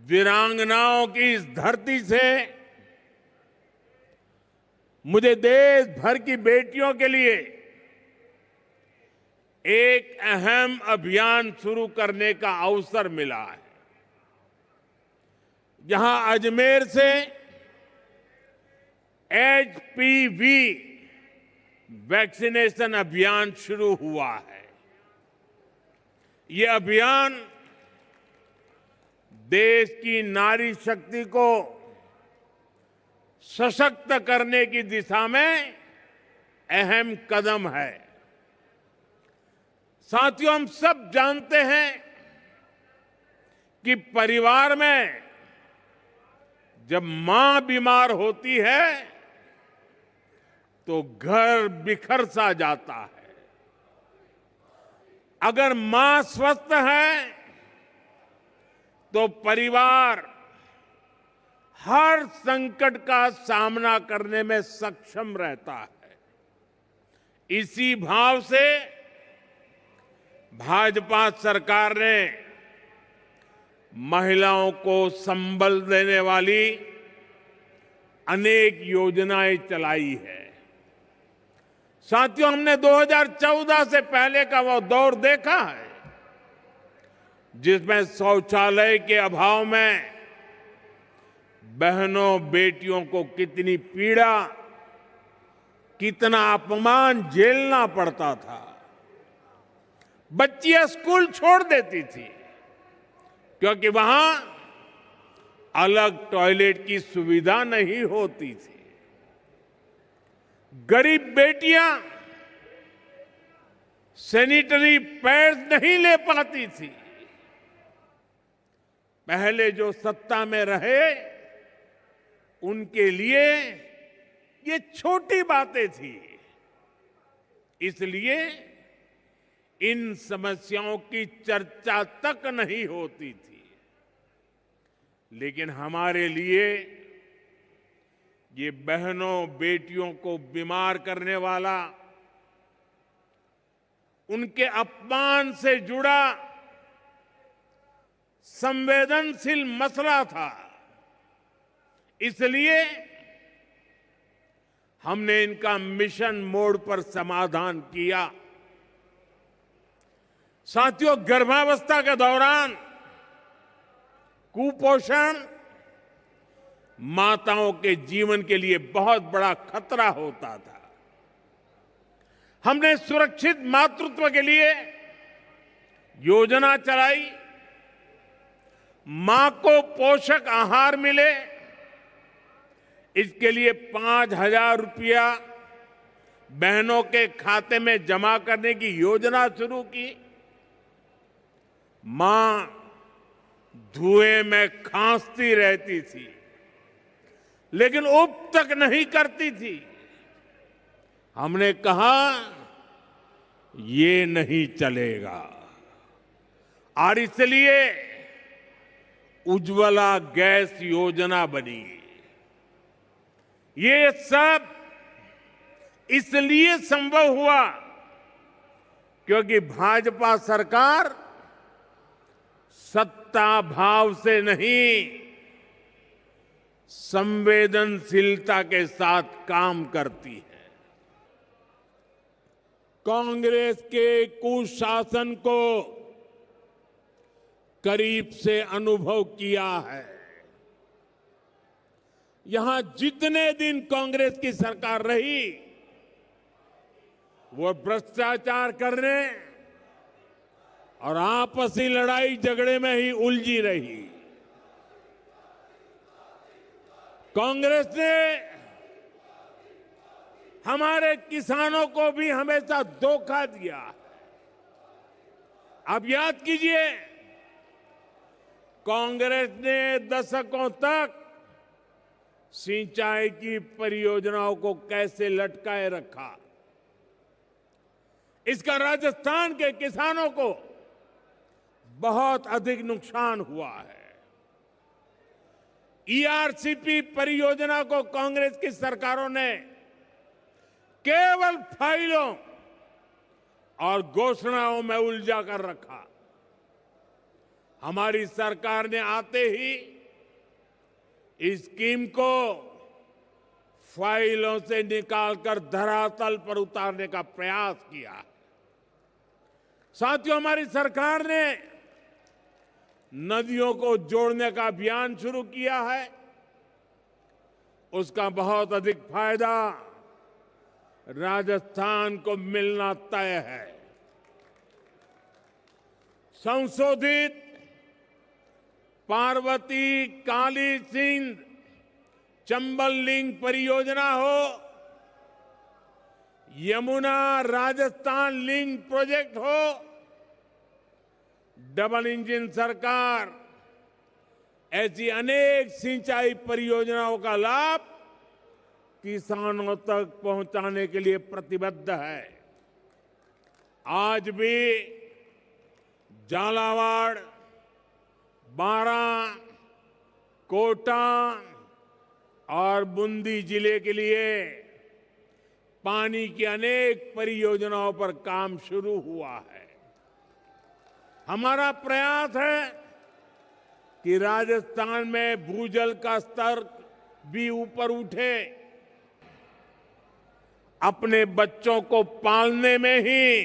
वीरांगनाओं की इस धरती से मुझे देश भर की बेटियों के लिए एक अहम अभियान शुरू करने का अवसर मिला है। जहां अजमेर से एचपीवी वैक्सीनेशन अभियान शुरू हुआ है। ये अभियान देश की नारी शक्ति को सशक्त करने की दिशा में अहम कदम है। साथियों, हम सब जानते हैं कि परिवार में जब मां बीमार होती है तो घर बिखर सा जाता है। अगर मां स्वस्थ है तो परिवार हर संकट का सामना करने में सक्षम रहता है। इसी भाव से भाजपा सरकार ने महिलाओं को संबल देने वाली अनेक योजनाएं चलाई है। साथियों, हमने 2014 से पहले का वो दौर देखा है जिसमें शौचालय के अभाव में बहनों बेटियों को कितनी पीड़ा, कितना अपमान झेलना पड़ता था। बच्चियां स्कूल छोड़ देती थी क्योंकि वहां अलग टॉयलेट की सुविधा नहीं होती थी। गरीब बेटियां सैनिटरी पैड्स नहीं ले पाती थी। पहले जो सत्ता में रहे उनके लिए ये छोटी बातें थी, इसलिए इन समस्याओं की चर्चा तक नहीं होती थी। लेकिन हमारे लिए ये बहनों बेटियों को बीमार करने वाला, उनके अपमान से जुड़ा संवेदनशील मसला था। इसलिए हमने इनका मिशन मोड पर समाधान किया। साथियों, गर्भावस्था के दौरान कुपोषण माताओं के जीवन के लिए बहुत बड़ा खतरा होता था। हमने सुरक्षित मातृत्व के लिए योजना चलाई। मां को पोषक आहार मिले, इसके लिए 5,000 रुपया बहनों के खाते में जमा करने की योजना शुरू की। मां धुएं में खांसती रहती थी लेकिन उब तक नहीं करती थी। हमने कहा ये नहीं चलेगा और इसलिए उज्ज्वला गैस योजना बनी। ये सब इसलिए संभव हुआ क्योंकि भाजपा सरकार सत्ता भाव से नहीं, संवेदनशीलता के साथ काम करती है। कांग्रेस के कुशासन को करीब से अनुभव किया है। यहां जितने दिन कांग्रेस की सरकार रही वो भ्रष्टाचार करने और आपसी लड़ाई झगड़े में ही उलझी रही। कांग्रेस ने हमारे किसानों को भी हमेशा धोखा दिया। आप याद कीजिए, कांग्रेस ने दशकों तक सिंचाई की परियोजनाओं को कैसे लटकाए रखा। इसका राजस्थान के किसानों को बहुत अधिक नुकसान हुआ है। ईआरसीपी परियोजना को कांग्रेस की सरकारों ने केवल फाइलों और घोषणाओं में उलझा कर रखा। हमारी सरकार ने आते ही इस स्कीम को फाइलों से निकालकर धरातल पर उतारने का प्रयास किया। साथियों, हमारी सरकार ने नदियों को जोड़ने का अभियान शुरू किया है। उसका बहुत अधिक फायदा राजस्थान को मिलना तय है। संशोधित पार्वती काली सिंध चंबल लिंक परियोजना हो, यमुना राजस्थान लिंक प्रोजेक्ट हो, डबल इंजन सरकार ऐसी अनेक सिंचाई परियोजनाओं का लाभ किसानों तक पहुंचाने के लिए प्रतिबद्ध है। आज भी झालावाड़, बारां, कोटा और बूंदी जिले के लिए पानी की अनेक परियोजनाओं पर काम शुरू हुआ है। हमारा प्रयास है कि राजस्थान में भूजल का स्तर भी ऊपर उठे। अपने बच्चों को पालने में ही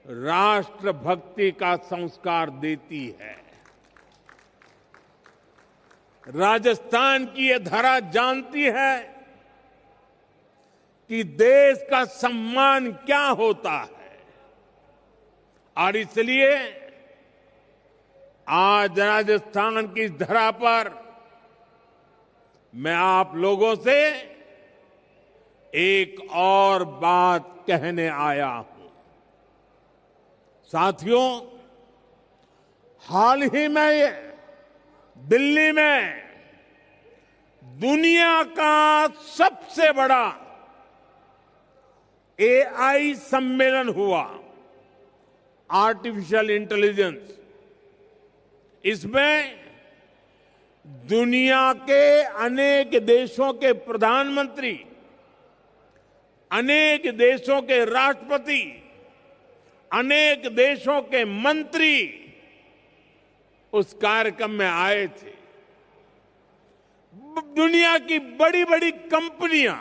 राष्ट्रभक्ति का संस्कार देती है। राजस्थान की ये धरा जानती है कि देश का सम्मान क्या होता है, और इसलिए आज राजस्थान की इस धरा पर मैं आप लोगों से एक और बात कहने आया हूं। साथियों, हाल ही में दिल्ली में दुनिया का सबसे बड़ा एआई सम्मेलन हुआ, आर्टिफिशियल इंटेलिजेंस। इसमें दुनिया के अनेक देशों के प्रधानमंत्री, अनेक देशों के राष्ट्रपति, अनेक देशों के मंत्री उस कार्यक्रम में आए थे। दुनिया की बड़ी बड़ी कंपनियां,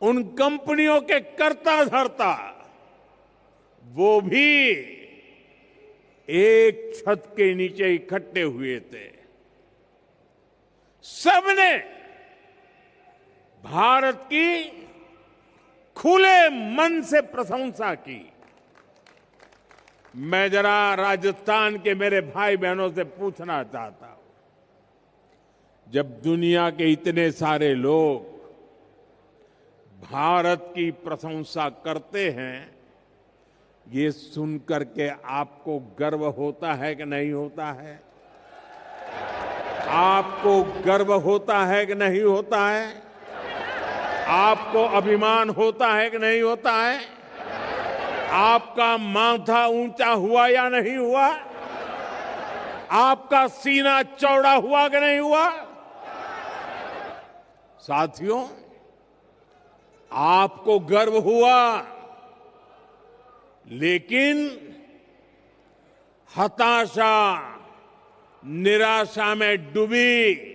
उन कंपनियों के कर्ता धर्ता, वो भी एक छत के नीचे इकट्ठे हुए थे। सबने भारत की खुले मन से प्रशंसा की। मैं जरा राजस्थान के मेरे भाई बहनों से पूछना चाहता हूं, जब दुनिया के इतने सारे लोग भारत की प्रशंसा करते हैं, ये सुनकर के आपको गर्व होता है कि नहीं होता है? आपको गर्व होता है कि नहीं होता है? आपको अभिमान होता है कि नहीं होता है? आपका माथा ऊंचा हुआ या नहीं हुआ? आपका सीना चौड़ा हुआ कि नहीं हुआ? साथियों, आपको गर्व हुआ, लेकिन हताशा, निराशा में डूबी,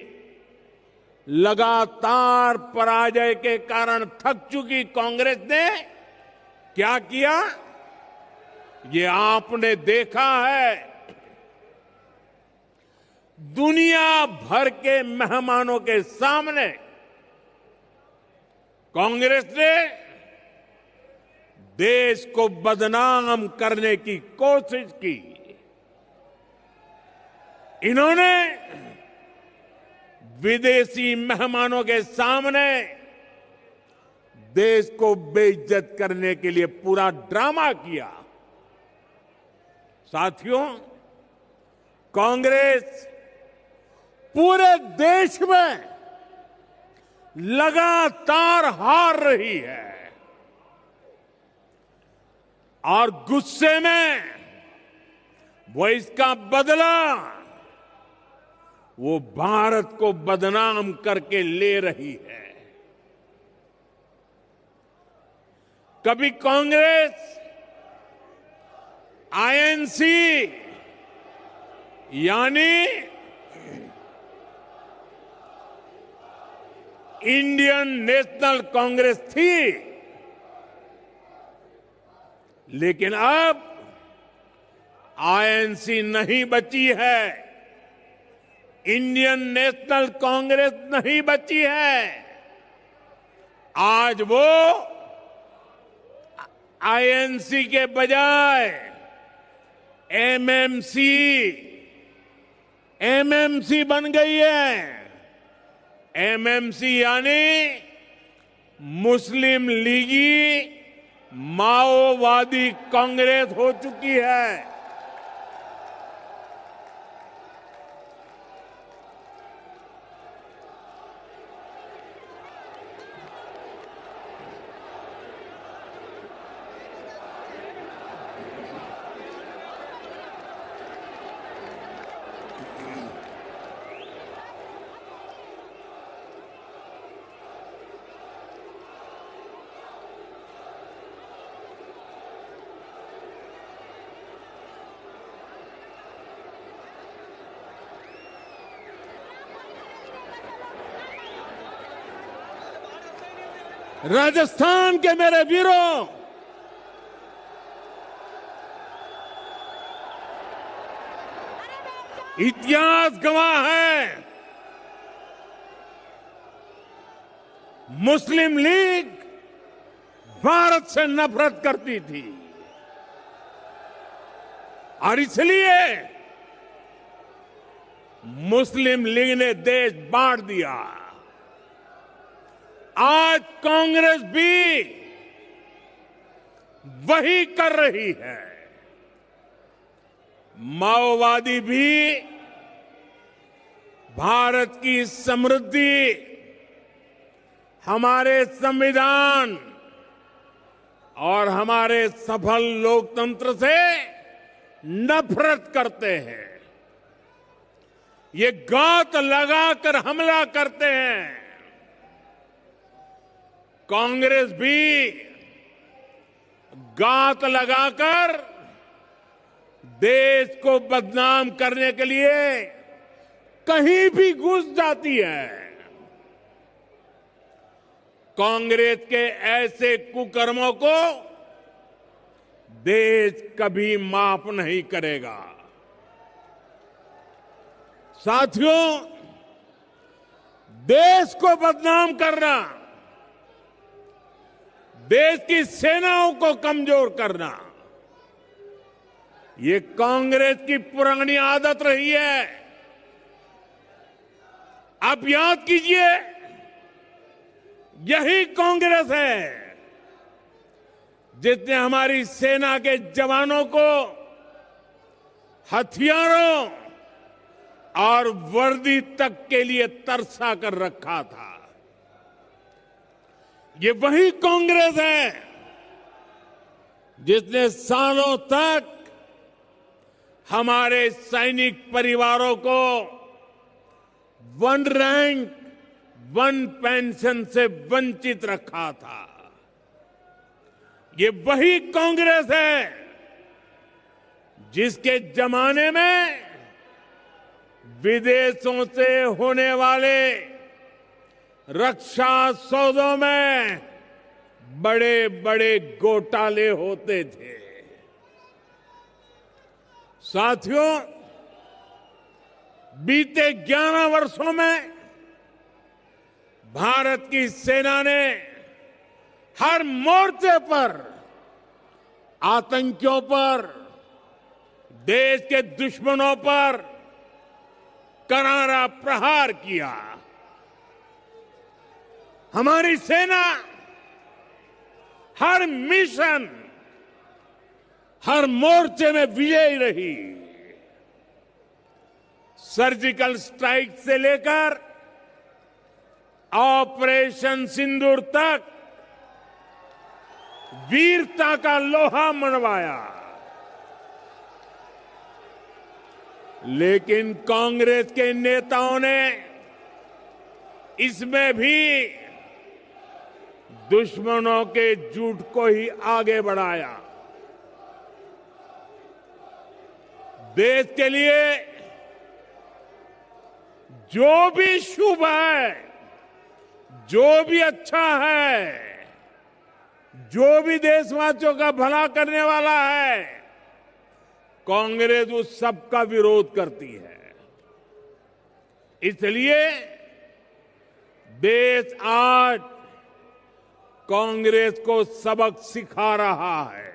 लगातार पराजय के कारण थक चुकी कांग्रेस ने क्या किया, ये आपने देखा है। दुनिया भर के मेहमानों के सामने कांग्रेस ने देश को बदनाम करने की कोशिश की। इन्होंने विदेशी मेहमानों के सामने देश को बेइज्जत करने के लिए पूरा ड्रामा किया। साथियों, कांग्रेस पूरे देश में लगातार हार रही है, और गुस्से में वो इसका बदला वो भारत को बदनाम करके ले रही है। कभी कांग्रेस आईएनसी यानी इंडियन नेशनल कांग्रेस थी, लेकिन अब आईएनसी नहीं बची है, इंडियन नेशनल कांग्रेस नहीं बची है। आज वो आईएनसी के बजाय एमएमसी बन गई है। एमएमसी यानी मुस्लिम लीगी माओवादी कांग्रेस हो चुकी है। राजस्थान के मेरे वीरों, इतिहास गवाह है, मुस्लिम लीग भारत से नफरत करती थी और इसलिए मुस्लिम लीग ने देश बांट दिया। आज कांग्रेस भी वही कर रही है। माओवादी भी भारत की समृद्धि, हमारे संविधान और हमारे सफल लोकतंत्र से नफरत करते हैं। ये घात लगाकर हमला करते हैं। कांग्रेस भी घात लगाकर देश को बदनाम करने के लिए कहीं भी घुस जाती है। कांग्रेस के ऐसे कुकर्मों को देश कभी माफ नहीं करेगा। साथियों, देश को बदनाम करना, देश की सेनाओं को कमजोर करना, ये कांग्रेस की पुरानी आदत रही है। आप याद कीजिए, यही कांग्रेस है जिसने हमारी सेना के जवानों को हथियारों और वर्दी तक के लिए तरसा कर रखा था। ये वही कांग्रेस है जिसने सालों तक हमारे सैनिक परिवारों को वन रैंक वन पेंशन से वंचित रखा था। ये वही कांग्रेस है जिसके जमाने में विदेशों से होने वाले रक्षा सौदों में बड़े बड़े घोटाले होते थे। साथियों, बीते 11 वर्षों में भारत की सेना ने हर मोर्चे पर आतंकियों पर, देश के दुश्मनों पर करारा प्रहार किया। हमारी सेना हर मिशन, हर मोर्चे में विजयी रही। सर्जिकल स्ट्राइक से लेकर ऑपरेशन सिंदूर तक वीरता का लोहा मनवाया। लेकिन कांग्रेस के नेताओं ने इसमें भी दुश्मनों के झूठ को ही आगे बढ़ाया। देश के लिए जो भी शुभ है जो भी अच्छा है, जो भी देशवासियों का भला करने वाला है, कांग्रेस उस सबका विरोध करती है। इसलिए देश आज कांग्रेस को सबक सिखा रहा है।